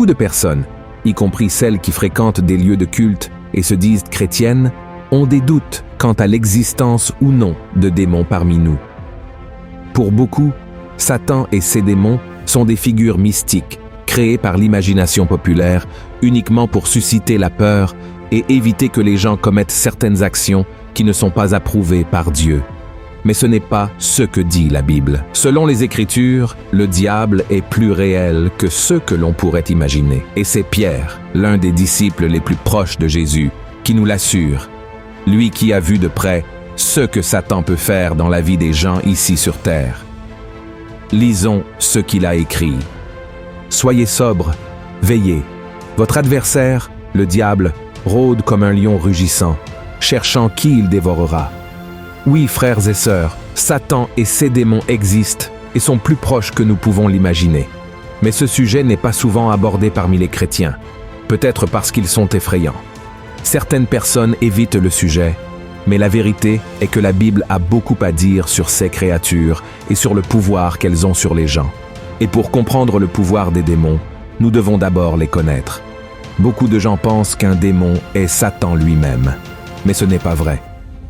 Beaucoup de personnes, y compris celles qui fréquentent des lieux de culte et se disent chrétiennes, ont des doutes quant à l'existence ou non de démons parmi nous. Pour beaucoup, Satan et ses démons sont des figures mystiques créées par l'imagination populaire uniquement pour susciter la peur et éviter que les gens commettent certaines actions qui ne sont pas approuvées par Dieu. Mais ce n'est pas ce que dit la Bible. Selon les Écritures, le diable est plus réel que ce que l'on pourrait imaginer. Et c'est Pierre, l'un des disciples les plus proches de Jésus, qui nous l'assure. Lui qui a vu de près ce que Satan peut faire dans la vie des gens ici sur terre. Lisons ce qu'il a écrit. « Soyez sobres, veillez. Votre adversaire, le diable, rôde comme un lion rugissant, cherchant qui il dévorera. Oui, frères et sœurs, Satan et ses démons existent et sont plus proches que nous pouvons l'imaginer. Mais ce sujet n'est pas souvent abordé parmi les chrétiens, peut-être parce qu'ils sont effrayants. Certaines personnes évitent le sujet, mais la vérité est que la Bible a beaucoup à dire sur ces créatures et sur le pouvoir qu'elles ont sur les gens. Et pour comprendre le pouvoir des démons, nous devons d'abord les connaître. Beaucoup de gens pensent qu'un démon est Satan lui-même, mais ce n'est pas vrai.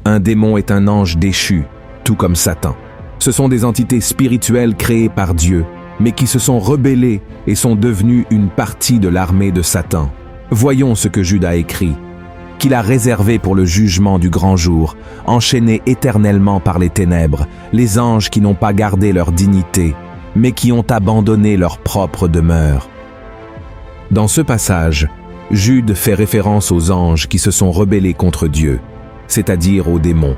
Un démon est un ange déchu, tout comme Satan. Ce sont des entités spirituelles créées par Dieu, mais qui se sont rebellées et sont devenues une partie de l'armée de Satan. Voyons ce que Jude a écrit. Qu'il a réservé pour le jugement du grand jour, enchaînés éternellement par les ténèbres, les anges qui n'ont pas gardé leur dignité, mais qui ont abandonné leur propre demeure. Dans ce passage, Jude fait référence aux anges qui se sont rebellés contre Dieu, c'est-à-dire aux démons.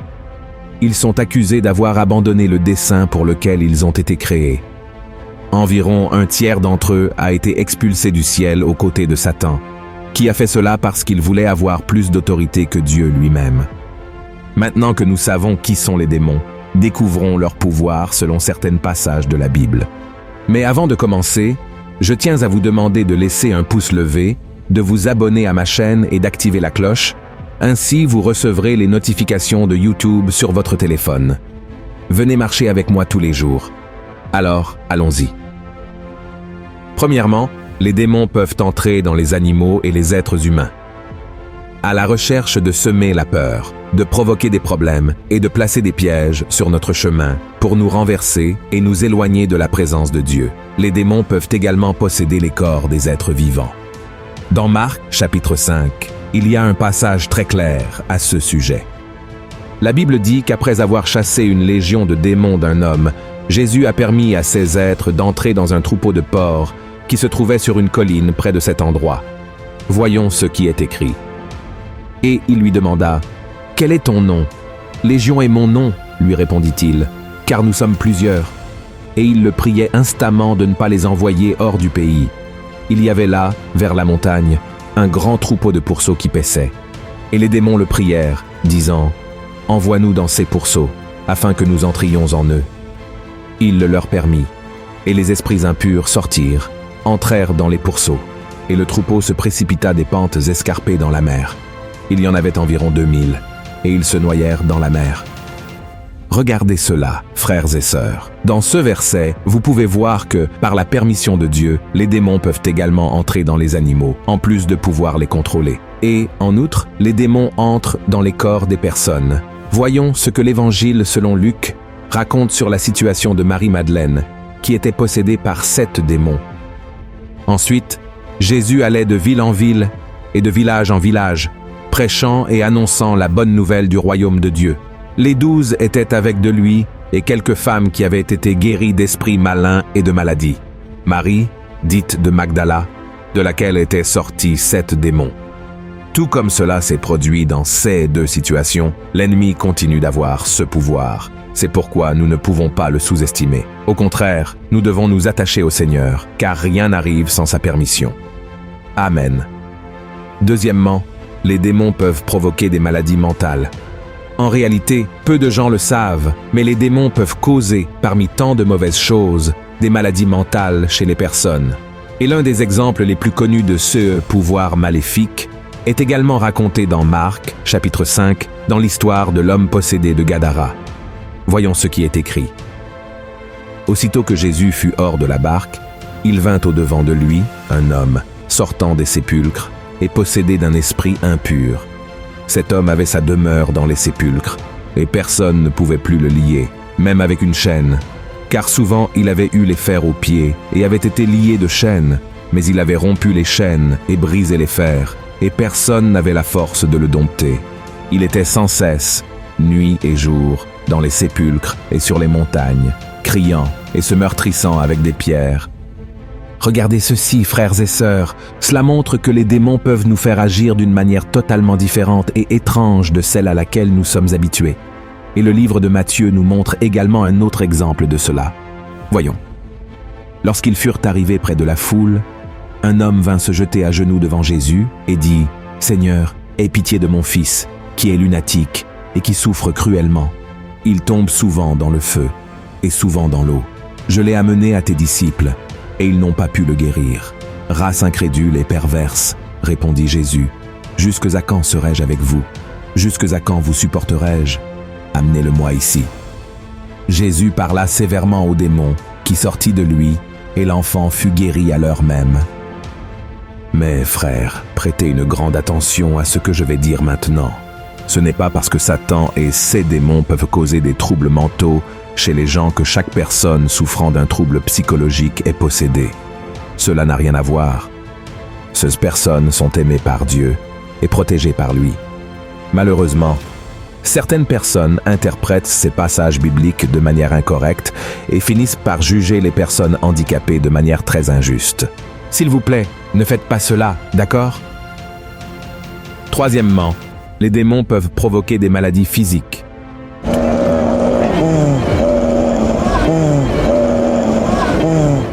Ils sont accusés d'avoir abandonné le dessein pour lequel ils ont été créés. Environ un tiers d'entre eux a été expulsé du ciel aux côtés de Satan, qui a fait cela parce qu'il voulait avoir plus d'autorité que Dieu lui-même. Maintenant que nous savons qui sont les démons, découvrons leur pouvoir selon certains passages de la Bible. Mais avant de commencer, je tiens à vous demander de laisser un pouce levé, de vous abonner à ma chaîne et d'activer la cloche. Ainsi, vous recevrez les notifications de YouTube sur votre téléphone. Venez marcher avec moi tous les jours. Alors, allons-y. Premièrement, les démons peuvent entrer dans les animaux et les êtres humains. À la recherche de semer la peur, de provoquer des problèmes et de placer des pièges sur notre chemin pour nous renverser et nous éloigner de la présence de Dieu. Les démons peuvent également posséder les corps des êtres vivants. Dans Marc, chapitre 5, il y a un passage très clair à ce sujet. La Bible dit qu'après avoir chassé une légion de démons d'un homme, Jésus a permis à ces êtres d'entrer dans un troupeau de porcs qui se trouvait sur une colline près de cet endroit. Voyons ce qui est écrit. Et il lui demanda, « Quel est ton nom ?»« Légion est mon nom, lui répondit-il, car nous sommes plusieurs. » Et il le priait instamment de ne pas les envoyer hors du pays. Il y avait là, vers la montagne, un grand troupeau de pourceaux qui paissaient. Et les démons le prièrent, disant, « Envoie-nous dans ces pourceaux, afin que nous entrions en eux. » Il le leur permit, et les esprits impurs sortirent, entrèrent dans les pourceaux, et le troupeau se précipita des pentes escarpées dans la mer. Il y en avait environ 2000, et ils se noyèrent dans la mer. Regardez cela, frères et sœurs. Dans ce verset, vous pouvez voir que, par la permission de Dieu, les démons peuvent également entrer dans les animaux, en plus de pouvoir les contrôler. Et, en outre, les démons entrent dans les corps des personnes. Voyons ce que l'Évangile selon Luc raconte sur la situation de Marie-Madeleine, qui était possédée par 7 démons. Ensuite, Jésus allait de ville en ville et de village en village, prêchant et annonçant la bonne nouvelle du royaume de Dieu. Les 12 étaient avec de lui et quelques femmes qui avaient été guéries d'esprits malins et de maladies. Marie, dite de Magdala, de laquelle étaient sortis 7 démons. Tout comme cela s'est produit dans ces 2 situations, l'ennemi continue d'avoir ce pouvoir. C'est pourquoi nous ne pouvons pas le sous-estimer. Au contraire, nous devons nous attacher au Seigneur, car rien n'arrive sans sa permission. Amen. Deuxièmement, les démons peuvent provoquer des maladies mentales. En réalité, peu de gens le savent, mais les démons peuvent causer, parmi tant de mauvaises choses, des maladies mentales chez les personnes. Et l'un des exemples les plus connus de ce pouvoir maléfique est également raconté dans Marc, chapitre 5, dans l'histoire de l'homme possédé de Gadara. Voyons ce qui est écrit. Aussitôt que Jésus fut hors de la barque, il vint au-devant de lui, un homme, sortant des sépulcres et possédé d'un esprit impur. Cet homme avait sa demeure dans les sépulcres, et personne ne pouvait plus le lier, même avec une chaîne, car souvent il avait eu les fers aux pieds et avait été lié de chaînes, mais il avait rompu les chaînes et brisé les fers, et personne n'avait la force de le dompter. Il était sans cesse, nuit et jour, dans les sépulcres et sur les montagnes, criant et se meurtrissant avec des pierres. Regardez ceci, frères et sœurs, cela montre que les démons peuvent nous faire agir d'une manière totalement différente et étrange de celle à laquelle nous sommes habitués. Et le livre de Matthieu nous montre également un autre exemple de cela. Voyons. Lorsqu'ils furent arrivés près de la foule, un homme vint se jeter à genoux devant Jésus et dit « Seigneur, aie pitié de mon fils, qui est lunatique et qui souffre cruellement. Il tombe souvent dans le feu et souvent dans l'eau. Je l'ai amené à tes disciples, et ils n'ont pas pu le guérir. Race incrédule et perverse, répondit Jésus. Jusque à quand serai-je avec vous? Jusque à quand vous supporterai-je? Amenez-le-moi ici. Jésus parla sévèrement au démon, qui sortit de lui, et l'enfant fut guéri à l'heure même. Mais frères, prêtez une grande attention à ce que je vais dire maintenant. Ce n'est pas parce que Satan et ses démons peuvent causer des troubles mentaux chez les gens que chaque personne souffrant d'un trouble psychologique est possédée. Cela n'a rien à voir. Ces personnes sont aimées par Dieu et protégées par lui. Malheureusement, certaines personnes interprètent ces passages bibliques de manière incorrecte et finissent par juger les personnes handicapées de manière très injuste. S'il vous plaît, ne faites pas cela, d'accord? Troisièmement, les démons peuvent provoquer des maladies physiques.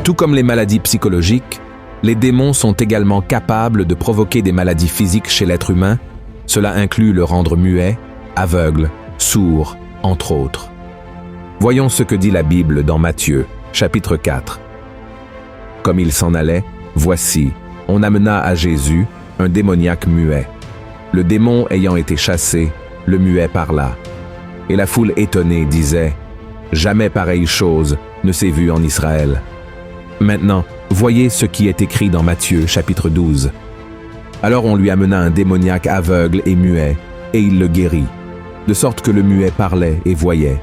Tout comme les maladies psychologiques, les démons sont également capables de provoquer des maladies physiques chez l'être humain. Cela inclut le rendre muet, aveugle, sourd, entre autres. Voyons ce que dit la Bible dans Matthieu, chapitre 4. Comme il s'en allait, voici, on amena à Jésus un démoniaque muet. Le démon ayant été chassé, le muet parla. Et la foule étonnée disait « Jamais pareille chose ne s'est vue en Israël. » Maintenant, voyez ce qui est écrit dans Matthieu, chapitre 12. Alors on lui amena un démoniaque aveugle et muet, et il le guérit, de sorte que le muet parlait et voyait.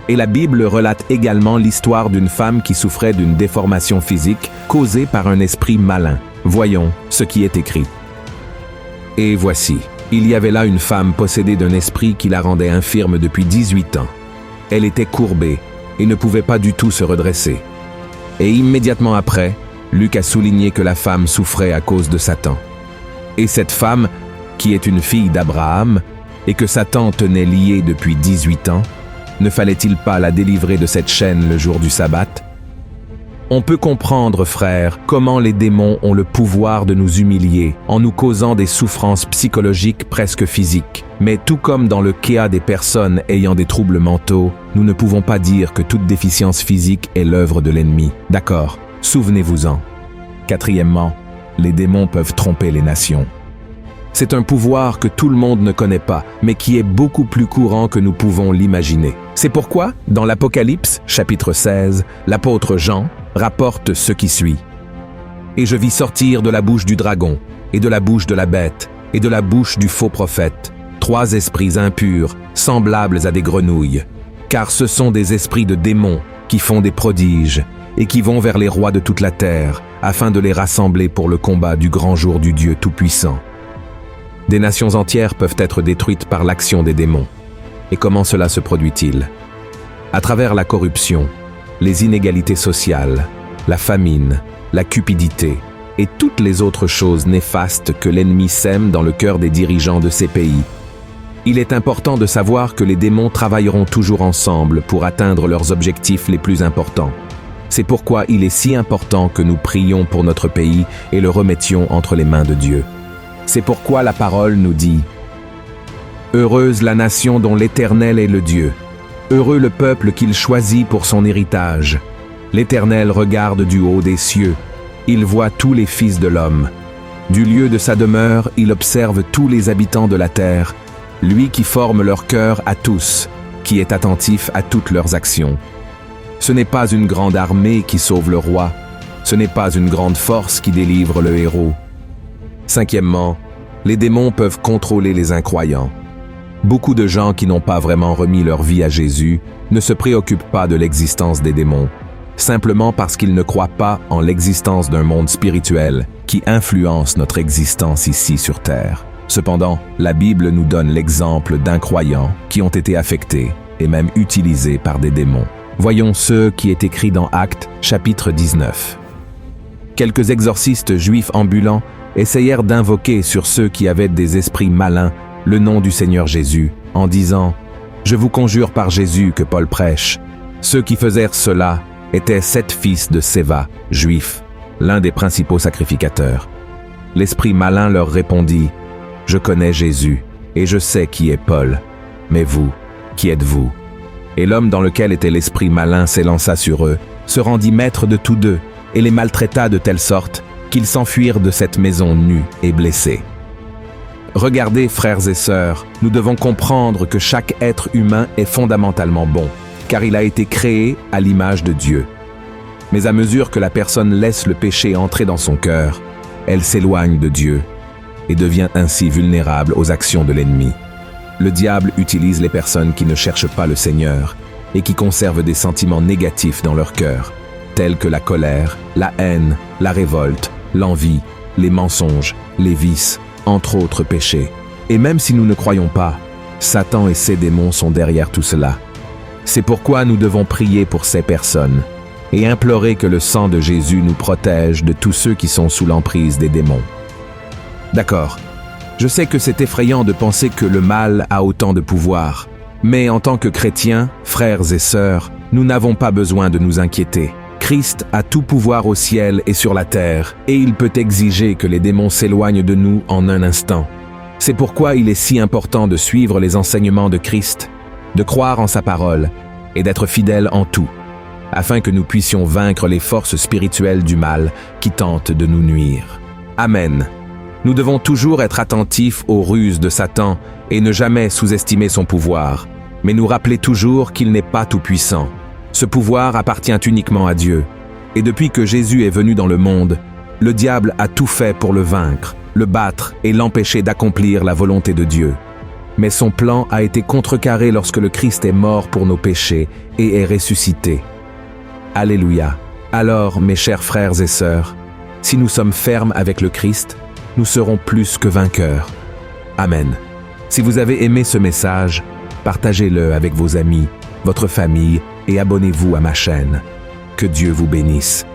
Et la Bible relate également l'histoire d'une femme qui souffrait d'une déformation physique causée par un esprit malin. Voyons ce qui est écrit. Et voici, il y avait là une femme possédée d'un esprit qui la rendait infirme depuis 18 ans. Elle était courbée et ne pouvait pas du tout se redresser. Et immédiatement après, Luc a souligné que la femme souffrait à cause de Satan. Et cette femme, qui est une fille d'Abraham, et que Satan tenait liée depuis 18 ans, ne fallait-il pas la délivrer de cette chaîne le jour du sabbat? On peut comprendre, frères, comment les démons ont le pouvoir de nous humilier en nous causant des souffrances psychologiques presque physiques. Mais tout comme dans le cas des personnes ayant des troubles mentaux, nous ne pouvons pas dire que toute déficience physique est l'œuvre de l'ennemi. D'accord, souvenez-vous-en. Quatrièmement, les démons peuvent tromper les nations. C'est un pouvoir que tout le monde ne connaît pas, mais qui est beaucoup plus courant que nous pouvons l'imaginer. C'est pourquoi, dans l'Apocalypse, chapitre 16, l'apôtre Jean rapporte ce qui suit. « Et je vis sortir de la bouche du dragon, et de la bouche de la bête, et de la bouche du faux prophète, 3 esprits impurs, semblables à des grenouilles, car ce sont des esprits de démons qui font des prodiges, et qui vont vers les rois de toute la terre, afin de les rassembler pour le combat du grand jour du Dieu Tout-Puissant. » Des nations entières peuvent être détruites par l'action des démons. Et comment cela se produit-il? À travers la corruption, les inégalités sociales, la famine, la cupidité et toutes les autres choses néfastes que l'ennemi sème dans le cœur des dirigeants de ces pays. Il est important de savoir que les démons travailleront toujours ensemble pour atteindre leurs objectifs les plus importants. C'est pourquoi il est si important que nous prions pour notre pays et le remettions entre les mains de Dieu. C'est pourquoi la parole nous dit « Heureuse la nation dont l'Éternel est le Dieu. Heureux le peuple qu'il choisit pour son héritage. L'Éternel regarde du haut des cieux. Il voit tous les fils de l'homme. Du lieu de sa demeure, il observe tous les habitants de la terre. Lui qui forme leur cœur à tous, qui est attentif à toutes leurs actions. Ce n'est pas une grande armée qui sauve le roi, Ce n'est pas une grande force qui délivre le héros. Cinquièmement, les démons peuvent contrôler les incroyants. Beaucoup de gens qui n'ont pas vraiment remis leur vie à Jésus ne se préoccupent pas de l'existence des démons, simplement parce qu'ils ne croient pas en l'existence d'un monde spirituel qui influence notre existence ici sur Terre. Cependant, la Bible nous donne l'exemple d'incroyants qui ont été affectés et même utilisés par des démons. Voyons ce qui est écrit dans Actes, chapitre 19. Quelques exorcistes juifs ambulants essayèrent d'invoquer sur ceux qui avaient des esprits malins le nom du Seigneur Jésus, en disant « Je vous conjure par Jésus que Paul prêche ». Ceux qui faisèrent cela étaient 7 fils de Séva, juifs, l'un des principaux sacrificateurs. L'esprit malin leur répondit « Je connais Jésus, et je sais qui est Paul. Mais vous, qui êtes-vous » Et l'homme dans lequel était l'esprit malin s'élança sur eux, se rendit maître de tous deux, et les maltraita de telle sorte qu'ils s'enfuirent de cette maison nus et blessés. Regardez, frères et sœurs, nous devons comprendre que chaque être humain est fondamentalement bon, car il a été créé à l'image de Dieu. Mais à mesure que la personne laisse le péché entrer dans son cœur, elle s'éloigne de Dieu et devient ainsi vulnérable aux actions de l'ennemi. Le diable utilise les personnes qui ne cherchent pas le Seigneur et qui conservent des sentiments négatifs dans leur cœur, tels que la colère, la haine, la révolte, l'envie, les mensonges, les vices, entre autres péchés. Et même si nous ne croyons pas, Satan et ses démons sont derrière tout cela. C'est pourquoi nous devons prier pour ces personnes et implorer que le sang de Jésus nous protège de tous ceux qui sont sous l'emprise des démons. D'accord, je sais que c'est effrayant de penser que le mal a autant de pouvoir, mais en tant que chrétiens, frères et sœurs, nous n'avons pas besoin de nous inquiéter. Christ a tout pouvoir au ciel et sur la terre, et il peut exiger que les démons s'éloignent de nous en un instant. C'est pourquoi il est si important de suivre les enseignements de Christ, de croire en sa parole et d'être fidèles en tout, afin que nous puissions vaincre les forces spirituelles du mal qui tentent de nous nuire. Amen. Nous devons toujours être attentifs aux ruses de Satan et ne jamais sous-estimer son pouvoir, mais nous rappeler toujours qu'il n'est pas tout-puissant. Ce pouvoir appartient uniquement à Dieu. Et depuis que Jésus est venu dans le monde, le diable a tout fait pour le vaincre, le battre et l'empêcher d'accomplir la volonté de Dieu. Mais son plan a été contrecarré lorsque le Christ est mort pour nos péchés et est ressuscité. Alléluia. Alors, mes chers frères et sœurs, si nous sommes fermes avec le Christ, nous serons plus que vainqueurs. Amen. Si vous avez aimé ce message, partagez-le avec vos amis, votre famille et abonnez-vous à ma chaîne. Que Dieu vous bénisse.